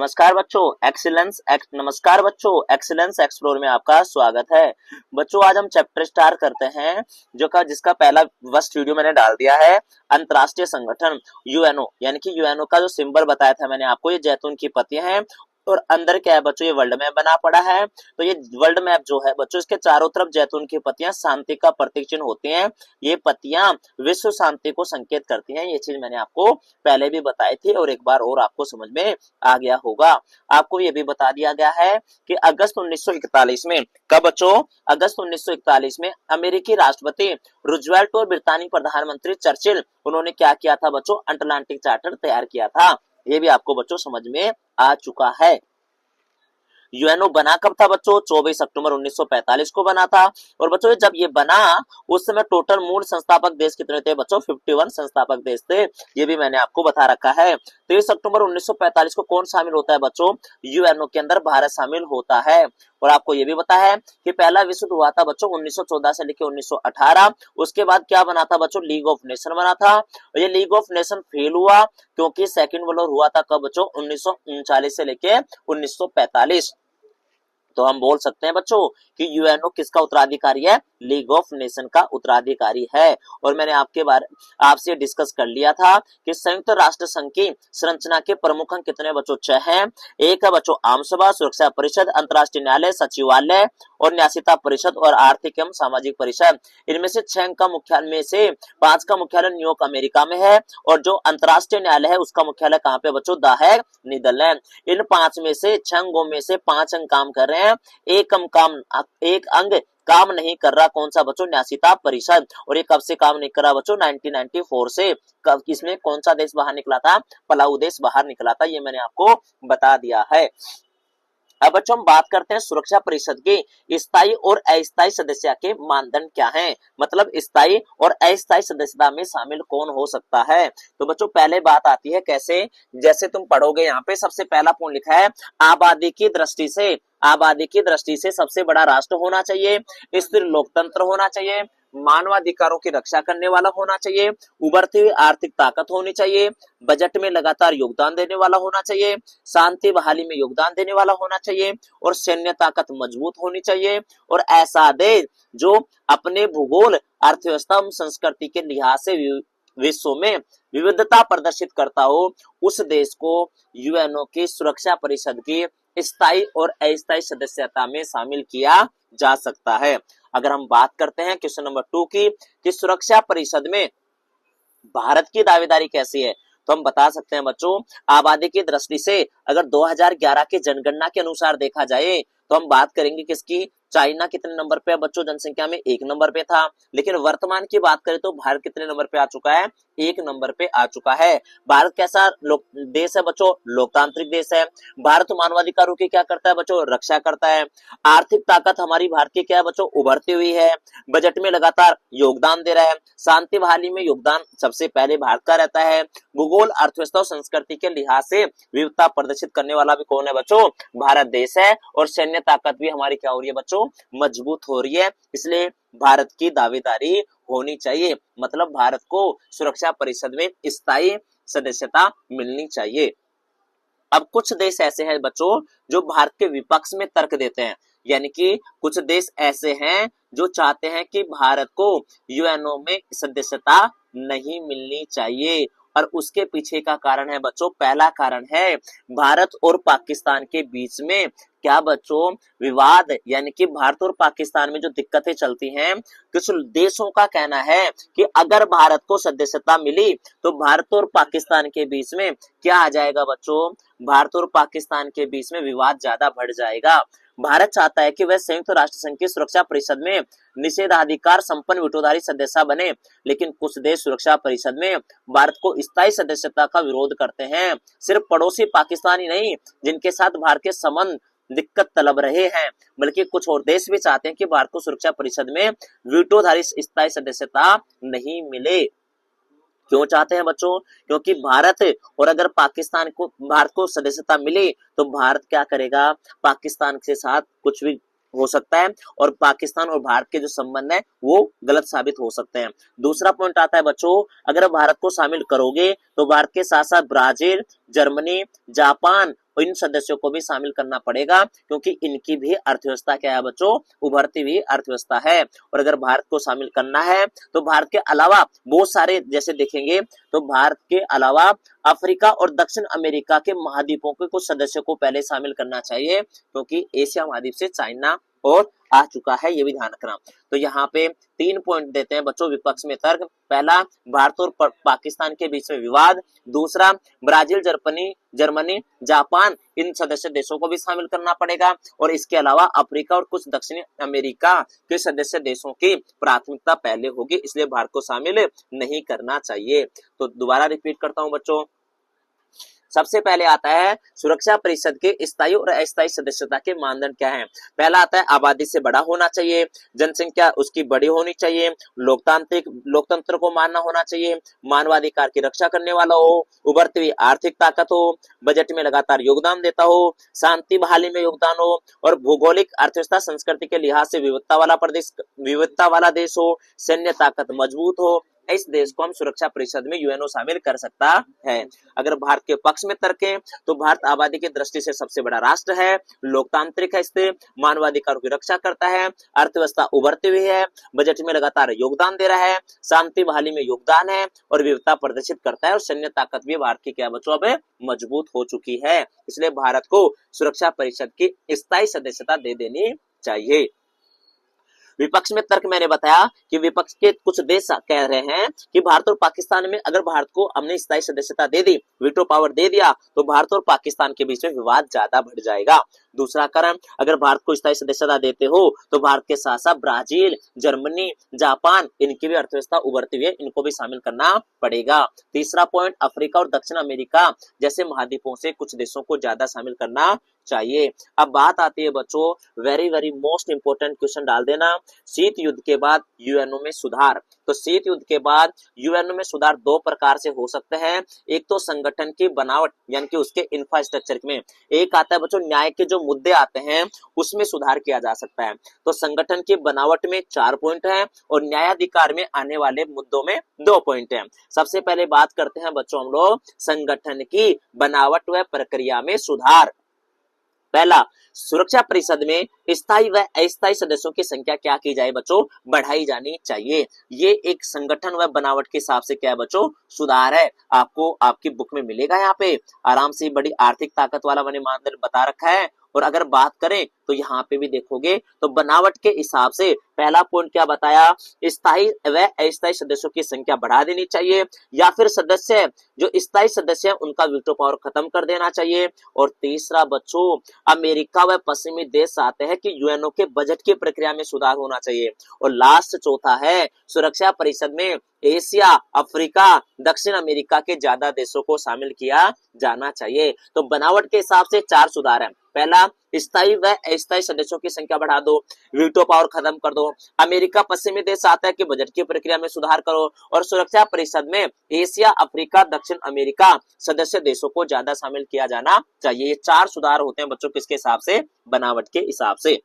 नमस्कार बच्चों, excellence explore में आपका स्वागत है। बच्चों आज हम चैप्टर स्टार्ट करते हैं जिसका पहला फर्स्ट वीडियो मैंने डाल दिया है। अंतरराष्ट्रीय संगठन यूएनओ, यानी कि यूएनओ का जो सिंबल बताया था मैंने आपको, ये जैतून की पत्तियां हैं और अंदर क्या है बच्चों, ये वर्ल्ड मैप बना पड़ा है। तो ये वर्ल्ड मैप जो है बच्चों, इसके चारों तरफ जैतून की पत्तियां शांति का प्रतीक चिन्ह होती हैं। ये पत्तियां विश्व शांति को संकेत करती हैं। ये चीज मैंने आपको पहले भी बताई थी और एक बार और आपको समझ में आ गया होगा। आपको ये भी बता दिया गया है कि अगस्त 1941 में, कब बच्चों, अगस्त 1941 में अमेरिकी राष्ट्रपति रूजवेल्ट और ब्रितानी प्रधानमंत्री चर्चिल, उन्होंने क्या किया था बच्चों, अटलांटिक चार्टर तैयार किया था। ये भी आपको बच्चों समझ में आ चुका है। यूएनओ बना कब था बच्चों, 24 अक्टूबर 1945 को बना था। और बच्चों जब ये बना उस समय टोटल मूल संस्थापक देश कितने थे बच्चों, 51 संस्थापक देश थे। ये भी मैंने आपको बता रखा है। 23 अक्टूबर 1945 को कौन शामिल होता है बच्चों, यूएनओ के अंदर भारत शामिल होता है। और आपको ये भी पता है कि पहला विश्व युद्ध हुआ था बच्चों 1914 से लेकर 1918। उसके बाद क्या बना था बच्चों, लीग ऑफ नेशन बना था। और ये लीग ऑफ नेशन फेल हुआ क्योंकि सेकंड वर्ल्ड वॉर हुआ था कब बच्चों, 1939 से लेकर 1945। तो हम बोल सकते हैं बच्चों कि यूएनओ किसका उत्तराधिकारी है, लीग ऑफ नेशन का उत्तराधिकारी है। और मैंने आपसे डिस्कस कर लिया था कि संयुक्त राष्ट्र संघ की संरचना के प्रमुख अंग कितने बच्चों, 6 हैं। एक है बच्चों आम सभा, सुरक्षा परिषद, अंतर्राष्ट्रीय न्यायालय, सचिवालय और न्यासिता परिषद और आर्थिक एवं सामाजिक परिषद। इनमें से 6 का मुख्यालय में से 5 का मुख्यालय न्यूयॉर्क अमेरिका में है और जो अंतर्राष्ट्रीय न्यायालय है उसका मुख्यालय कहाँ पे बच्चों, द हेग नीदरलैंड। इन 5 में से 6 अंगों में से 5 अंग काम कर रहे हैं, एक अंग काम नहीं कर रहा। कौन सा बच्चों, न्यासिता परिषद। और ये कब से काम नहीं कर रहा बच्चों, 1994 से। कब, इसमें कौन सा देश बाहर निकला था, पलाऊ देश बाहर निकला था। ये मैंने आपको बता दिया है। अब बच्चों हम बात करते हैं सुरक्षा परिषद की स्थायी और अस्थायी सदस्य के मानदंड क्या हैं, मतलब स्थायी और अस्थायी सदस्यता में शामिल कौन हो सकता है। तो बच्चों पहले बात आती है कैसे, जैसे तुम पढ़ोगे यहाँ पे सबसे पहला पॉइंट लिखा है, आबादी की दृष्टि से सबसे बड़ा राष्ट्र होना चाहिए, स्थिर लोकतंत्र होना चाहिए, मानवाधिकारों की रक्षा करने वाला होना चाहिए, उभरती हुई आर्थिक ताकत होनी चाहिए, बजट में लगातार योगदान देने वाला होना चाहिए, शांति बहाली में योगदान देने वाला होना चाहिए और सैन्य ताकत मजबूत होनी चाहिए। और ऐसा देश जो अपने भूगोल, अर्थव्यवस्था एवं संस्कृति के लिहाज से विश्व में विविधता प्रदर्शित करता हो, उस देश को यूएनओ की सुरक्षा परिषद की स्थायी और अस्थायी सदस्यता में शामिल किया जा सकता है। अगर हम बात करते हैं क्वेश्चन नंबर 2 की, कि सुरक्षा परिषद में भारत की दावेदारी कैसी है, तो हम बता सकते हैं बच्चों, आबादी की दृष्टि से अगर 2011 के जनगणना के अनुसार देखा जाए तो हम बात करेंगे किसकी, चाइना कितने नंबर पे है बच्चों, जनसंख्या में 1 नंबर पे था। लेकिन वर्तमान की बात करें तो भारत कितने नंबर पे आ चुका है, 1 नंबर पे आ चुका है। भारत कैसा देश है बच्चों, लोकतांत्रिक देश है। भारत मानवाधिकारों की क्या करता है बच्चों, रक्षा करता है। आर्थिक ताकत हमारी भारत की क्या है बच्चों, उभरती हुई है। बजट में लगातार योगदान दे रहा है। शांति बहाली में योगदान सबसे पहले भारत का रहता है। भूगोल, अर्थव्यवस्था और संस्कृति के लिहाज से विविधता प्रदर्शित करने वाला भी कौन है बच्चों, भारत देश है। और सैन्य ताकत भी हमारी क्या हो रही है बच्चों, मजबूत हो रही है। इसलिए भारत की दावेदारी होनी चाहिए, मतलब भारत को सुरक्षा परिषद में स्थायी सदस्यता मिलनी चाहिए। अब कुछ देश ऐसे हैं बच्चों जो भारत के विपक्ष में तर्क देते हैं, यानी कि कुछ देश ऐसे हैं जो चाहते हैं कि भारत को यूएनओ में सदस्यता नहीं मिलनी चाहिए। और उसके पीछे का कारण है बच्चों, पहला कारण है भारत और पाकिस्तान के बीच में क्या बच्चों, विवाद, यानी कि भारत और पाकिस्तान में जो दिक्कतें चलती हैं, कुछ देशों का कहना है कि अगर भारत को सदस्यता मिली तो भारत और पाकिस्तान के बीच में क्या आ जाएगा बच्चों, भारत और पाकिस्तान के बीच में विवाद ज्यादा बढ़ जाएगा। भारत चाहता है कि वह संयुक्त राष्ट्र संघ की सुरक्षा परिषद में निषेधाधिकार संपन्न वीटोधारी सदस्य बने, लेकिन कुछ देश सुरक्षा परिषद में भारत को स्थायी सदस्यता का विरोध करते हैं। सिर्फ पड़ोसी पाकिस्तान ही नहीं जिनके साथ भारत के संबंध दिक्कत तलब रहे हैं, बल्कि कुछ और देश भी चाहते हैं कि भारत को सुरक्षा परिषद में वीटोधारी स्थायी सदस्यता नहीं मिले। क्यों चाहते हैं बच्चों, क्योंकि भारत और अगर भारत को सदस्यता मिली तो भारत क्या करेगा, पाकिस्तान के साथ कुछ भी हो सकता है और पाकिस्तान और भारत के जो संबंध है वो गलत साबित हो सकते हैं। दूसरा पॉइंट आता है बच्चों, अगर भारत को शामिल करोगे तो भारत के साथ साथ ब्राजील, जर्मनी, जापान और इन सदस्यों को भी शामिल करना पड़ेगा, क्योंकि इनकी भी अर्थव्यवस्था क्या है बच्चों, उभरती हुई अर्थव्यवस्था है। और अगर भारत को शामिल करना है तो भारत के अलावा बहुत सारे, जैसे देखेंगे तो भारत के अलावा अफ्रीका और दक्षिण अमेरिका के महाद्वीपों के कुछ सदस्यों को पहले शामिल करना चाहिए, क्योंकि एशिया महाद्वीप से चाइना और आ चुका है, ये भी ध्यान रखना। तो यहाँ पे 3 पॉइंट देते हैं बच्चों विपक्ष में तर्क। पहला, भारत और पाकिस्तान के बीच में विवाद। दूसरा, ब्राजील, जर्मनी, जापान इन सदस्य देशों को भी शामिल करना पड़ेगा। और इसके अलावा अफ्रीका और कुछ दक्षिणी अमेरिका के सदस्य देशों की प्राथमिकता पहले होगी, इसलिए भारत को शामिल नहीं करना चाहिए। तो दोबारा रिपीट करता हूं बच्चों, सबसे पहले आता है सुरक्षा परिषद के स्थायी और अस्थायी सदस्यता के मानदंड क्या हैं। पहला आता है आबादी से बड़ा होना चाहिए, जनसंख्या उसकी बड़ी होनी चाहिए, लोकतंत्र को मानना होना चाहिए, मानवाधिकार की रक्षा करने वाला हो, उभरती हुई आर्थिक ताकत हो, बजट में लगातार योगदान देता हो, शांति बहाली में योगदान हो, और भौगोलिक अर्थव्यवस्था संस्कृति के लिहाज से विविधता वाला देश हो, सैन्य ताकत मजबूत हो। इस देश को हम सुरक्षा परिषद में यूएनओ शामिल कर सकता है। अगर भारत के पक्ष में तर्कें तो भारत आबादी की दृष्टि से सबसे बड़ा राष्ट्र है, लोकतांत्रिक है, इससे मानवाधिकारों की रक्षा करता है, अर्थव्यवस्था उभरती हुई है, बजट में लगातार योगदान दे रहा है, शांति बहाली में योगदान है और विविधता प्रदर्शित करता है, और सैन्य ताकत भी भारत की क्या बच्चों अब मजबूत हो चुकी है। इसलिए भारत को सुरक्षा परिषद की स्थायी सदस्यता दे देनी चाहिए। विपक्ष में तर्क मैंने बताया कि विपक्ष के कुछ देश कह रहे हैं कि भारत और पाकिस्तान में अगर भारत को हमने स्थायी सदस्यता दे दी, वीटो पावर दे दिया, तो भारत और पाकिस्तान के बीच में विवाद ज्यादा बढ़ जाएगा। दूसरा कारण, अगर भारत को स्थायी सदस्यता देते हो तो भारत के साथ साथ ब्राजील, जर्मनी, जापान इनकी भी अर्थव्यवस्था उभरती हुई है, इनको भी शामिल करना पड़ेगा। तीसरा पॉइंट, अफ्रीका और दक्षिण अमेरिका जैसे महाद्वीपों से कुछ देशों को ज्यादा शामिल करना चाहिए। अब बात आती है बच्चों, वेरी मोस्ट इंपोर्टेंट क्वेश्चन डाल देना, शीत युद्ध के बाद यूएनओ में सुधार। तो शीत युद्ध के बाद यूएनओ में सुधार दो प्रकार से हो सकते हैं। एक तो संगठन की बनावट यानी कि उसके इंफ्रास्ट्रक्चर में, एक आता है बच्चों न्याय के जो मुद्दे आते हैं उसमें सुधार किया जा सकता है। तो संगठन की बनावट में 4 पॉइंट है और न्यायाधिकार में आने वाले मुद्दों में 2 पॉइंट है। सबसे पहले बात करते हैं बच्चों हम लोग संगठन की बनावट व प्रक्रिया में सुधार। पहला, सुरक्षा परिषद में स्थायी व अस्थायी सदस्यों की संख्या क्या की जाए बच्चों, बढ़ाई जानी चाहिए। ये एक संगठन व बनावट के हिसाब से क्या है बच्चों, सुधार है। आपको आपकी बुक में मिलेगा, यहाँ पे आराम से बड़ी आर्थिक ताकत वाला मैंने मानदंड बता रखा है। और अगर बात करें तो यहाँ पे भी देखोगे तो बनावट के हिसाब से पहला पॉइंट क्या बताया, स्थायी व अस्थायी सदस्यों की संख्या बढ़ा देनी चाहिए, या फिर सदस्य जो स्थायी सदस्य हैं उनका वीटो पावर खत्म कर देना चाहिए। और तीसरा बच्चों, अमेरिका व पश्चिमी देश चाहते हैं कि यूएनओ के बजट की प्रक्रिया में सुधार होना चाहिए। और लास्ट चौथा है, सुरक्षा परिषद में एशिया, अफ्रीका, दक्षिण अमेरिका के ज्यादा देशों को शामिल किया जाना चाहिए। तो बनावट के हिसाब से 4 सुधार है। पहला, स्थायी व अस्थायी सदस्यों की संख्या बढ़ा दो, वीटो पावर खत्म कर दो, अमेरिका पश्चिमी देश आता है कि बजट की प्रक्रिया में सुधार करो, और सुरक्षा परिषद में एशिया, अफ्रीका, दक्षिण अमेरिका सदस्य देशों को ज्यादा शामिल किया जाना चाहिए। ये 4 सुधार होते हैं बच्चों किसके हिसाब से, बनावट के हिसाब से।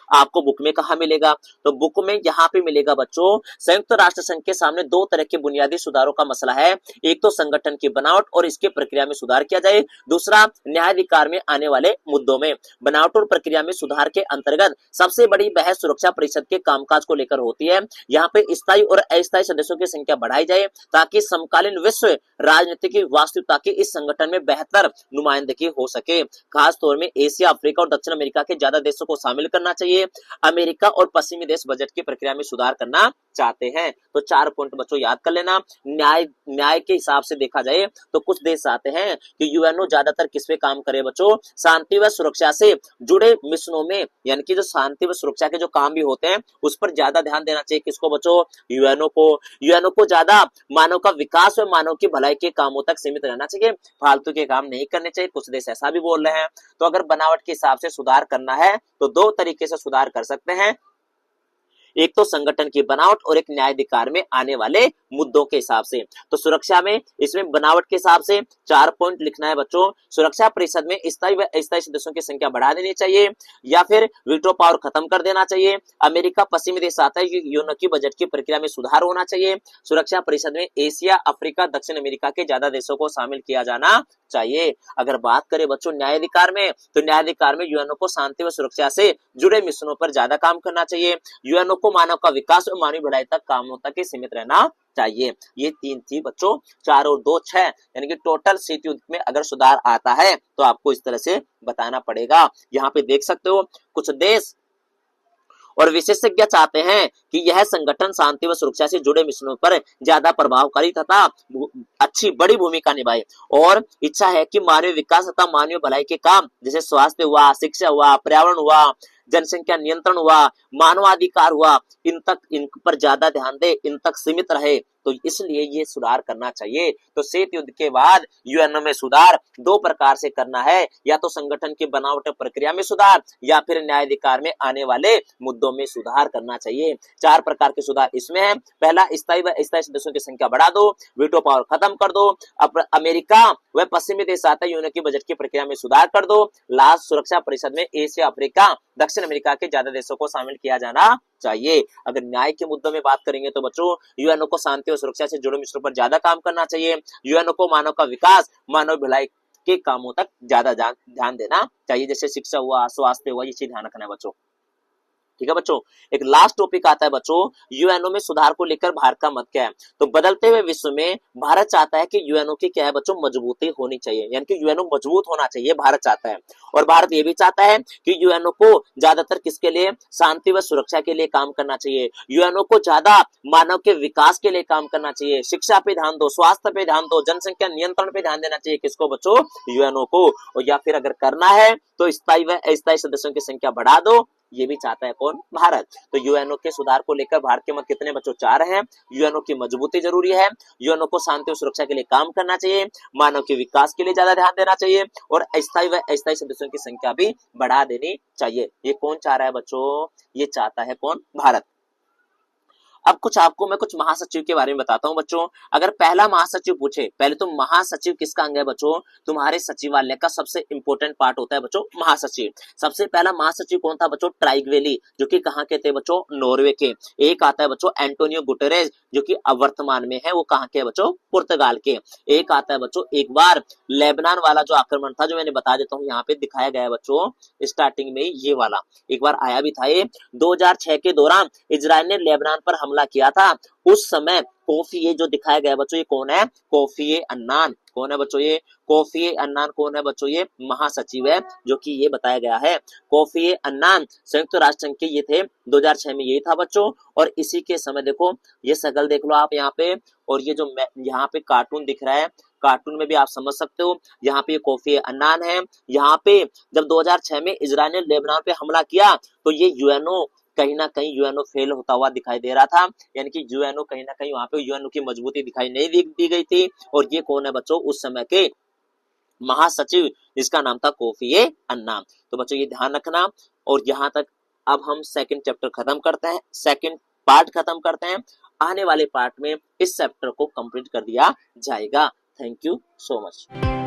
आपको बुक में कहा मिलेगा, तो बुक में यहाँ पे मिलेगा बच्चों, संयुक्त राष्ट्र संघ के सामने 2 तरह के बुनियादी सुधारों का मसला है। एक तो संगठन की बनावट और इसके प्रक्रिया में सुधार किया जाए, दूसरा न्यायाधिकार में आने वाले मुद्दों में। बनावट और प्रक्रिया में सुधार के अंतर्गत सबसे बड़ी बहस सुरक्षा परिषद के कामकाज को लेकर होती है। यहाँ पे स्थायी और अस्थायी सदस्यों की संख्या बढ़ाई जाए ताकि समकालीन विश्व राजनीति की वास्तविकता की इस संगठन में बेहतर नुमाइंदगी हो सके। खास तौर में एशिया, अफ्रीका और दक्षिण अमेरिका के ज्यादा देशों को शामिल करना चाहिए। अमेरिका और पश्चिमी देश बजट की प्रक्रिया में सुधार करना चाहते हैं। तो 4 पॉइंट बच्चों याद कर लेना। न्याय के हिसाब से देखा जाए तो कुछ देश चाहते हैं कि यूएनओ ज्यादातर किस पे काम करे बच्चों, शांति व सुरक्षा से जुड़े मिशनों में, यानी कि जो शांति व सुरक्षा के जो काम भी होते हैं उस पर ज्यादा ध्यान देना चाहिए। किसको बच्चों, यूएनओ को ज्यादा मानव का विकास व मानव की भलाई के कामों तक सीमित रहना चाहिए, फालतू के काम नहीं करने चाहिए। कुछ देश ऐसा भी बोल रहे हैं। तो अगर बनावट के हिसाब से सुधार करना है तो 2 तरीके से सुधार कर सकते हैं, एक तो संगठन की बनावट और एक न्यायाधिकार में आने वाले मुद्दों के हिसाब से। तो सुरक्षा में इसमें बनावट के हिसाब से 4 पॉइंट लिखना है बच्चों। सुरक्षा परिषद में स्थायी व अस्थायी सदस्यों की संख्या बढ़ा देनी चाहिए या फिर वीटो पावर खत्म कर देना चाहिए। अमेरिका पश्चिमी देश आता है, यूएनओ की बजट की प्रक्रिया में सुधार होना चाहिए। सुरक्षा परिषद में एशिया, अफ्रीका, दक्षिण अमेरिका के ज्यादा देशों को शामिल किया जाना चाहिए। अगर बात करें बच्चों न्यायाधिकार में, तो न्यायाधिकार में यूएनओ को शांति व सुरक्षा से जुड़े मिशनों पर ज्यादा काम करना चाहिए। यूएनओ को मानव का विकास और मानवीय भलाई तक कामों तक ही सीमित रहना चाहिए। ये 3 थी बच्चों, 4 और 2 6, यानी कि टोटल शीत युद्ध में अगर सुधार आता है तो आपको इस तरह से बताना पड़ेगा। यहाँ पे देख सकते हो कुछ देश और विशेषज्ञ चाहते हैं कि यह संगठन शांति व सुरक्षा से जुड़े मिशनों पर ज्यादा प्रभावकारी तथा अच्छी बड़ी भूमिका निभाए और इच्छा है कि मानवीय विकास तथा मानवीय भलाई के काम जैसे स्वास्थ्य हुआ, शिक्षा हुआ, पर्यावरण हुआ, जनसंख्या नियंत्रण हुआ, मानवाधिकार हुआ, इन पर ज्यादा ध्यान दे, इन तक सीमित रहे। तो इसलिए ये सुधार करना चाहिए। तो शीत युद्ध के बाद यूएनओ में सुधार 2 प्रकार से करना है, या तो संगठन की बनावट प्रक्रिया में सुधार या फिर न्यायाधिकार में आने वाले मुद्दों में सुधार करना चाहिए। 4 प्रकार के सुधार इसमें है। पहला, स्थायी व अस्थायी सदस्यों की संख्या बढ़ा दो, वीटो पावर खत्म कर दो, अमेरिका व पश्चिमी देश आता है यूएनओ की बजट की प्रक्रिया में सुधार कर दो। लास्ट, सुरक्षा परिषद में एशिया, अफ्रीका, दक्षिण अमेरिका के ज्यादा देशों को शामिल किया जाना चाहिए। अगर न्याय के मुद्दों में बात करेंगे तो बच्चों यूएनओ को शांति और सुरक्षा से जुड़े मिशनों पर ज्यादा काम करना चाहिए। यूएनओ को मानव का विकास, मानव भलाई के कामों तक ज्यादा ध्यान देना चाहिए, जैसे शिक्षा हुआ, स्वास्थ्य हुआ, ये चीज ध्यान रखना है बच्चों। ठीक है बच्चों। एक लास्ट टॉपिक आता है बच्चों, यूएनओ में सुधार को लेकर भारत का मत क्या है। तो बदलते हुए विश्व में भारत चाहता है कि यूएनओ की क्या है बच्चों, मजबूती होनी चाहिए, यानी कि यूएनओ मजबूत होना चाहिए, भारत चाहता है। और भारत ये भी चाहता है कि यूएनओ को ज्यादातर किसके लिए, शांति व सुरक्षा के लिए काम करना चाहिए। यूएनओ को ज्यादा मानव के विकास के लिए काम करना चाहिए, शिक्षा पे ध्यान दो, स्वास्थ्य पे ध्यान दो, जनसंख्या नियंत्रण पे ध्यान देना चाहिए। किसको बच्चों, यूएनओ को। और या फिर अगर करना है तो स्थायी व अस्थायी सदस्यों की संख्या बढ़ा दो, ये भी चाहता है कौन, भारत। तो यूएनओ के सुधार को लेकर भारत के मत कितने बच्चों, 4 हैं। यूएनओ की मजबूती जरूरी है, यूएनओ को शांति और सुरक्षा के लिए काम करना चाहिए, मानव के विकास के लिए ज्यादा ध्यान देना चाहिए और अस्थायी व अस्थायी सदस्यों की संख्या भी बढ़ा देनी चाहिए। ये कौन चाह रहा है बच्चों, ये चाहता है कौन, भारत। अब कुछ आपको मैं कुछ महासचिव के बारे में बताता हूं बच्चों। अगर पहला महासचिव पूछे, पहले तो महासचिव किसका अंग है बच्चों, तुम्हारे सचिवालय का सबसे इंपॉर्टेंट पार्ट होता है बच्चों महासचिव। सबसे पहला महासचिव कौन था बच्चों, ट्राइगवेली, जो कि कहां के थे बच्चों, नॉर्वे के। एक आता है बच्चों एंटोनियो गुटेरेस, जो कि अब वर्तमान में है, वो कहां के बच्चों, पुर्तगाल के। एक आता है बच्चों, एक बार लेबनान वाला जो आक्रमण था, जो मैंने बता देता हूँ, यहाँ पे दिखाया गया है बच्चों स्टार्टिंग में, ये वाला एक बार आया भी था। ये 2006 के दौरान इजराइल ने लेबनान पर हमला किया था। उस समय कोफी, ये जो दिखाया गया बच्चों, ये कौन है, कोफी अन्नान। कौन है बच्चों, ये कोफी अन्नान कौन है बच्चों, ये महासचिव है, जो कि ये बताया गया है। कोफी अन्नान संयुक्त राष्ट्र संघ के ये थे, 2006 में यही था बच्चों। और इसी के समय देखो, ये शक्ल देख लो आप यहाँ पे, और ये जो यहाँ पे कार्टून दिख रहा है, कार्टून में भी आप समझ सकते हो, यहाँ पे कोफी अन्नान है। यहाँ पे जब 2006 में इजराइल ने लेबनान पे हमला किया, तो ये यूएनओ कहीं ना कहीं यूएनओ फेल होता हुआ दिखाई दे रहा था, यानी कि यूएनओ कहीं ना कहीं वहां पे यूएनओ की मजबूती दिखाई नहीं दी गई थी। और ये कौन है बच्चों, उस समय के महासचिव, जिसका नाम था कोफी अन्नान। तो बच्चों ये ध्यान रखना। और यहाँ तक अब हम सेकंड चैप्टर खत्म करते हैं, सेकंड पार्ट खत्म करते हैं। आने वाले पार्ट में इस चैप्टर को कंप्लीट कर दिया जाएगा। Thank you so much.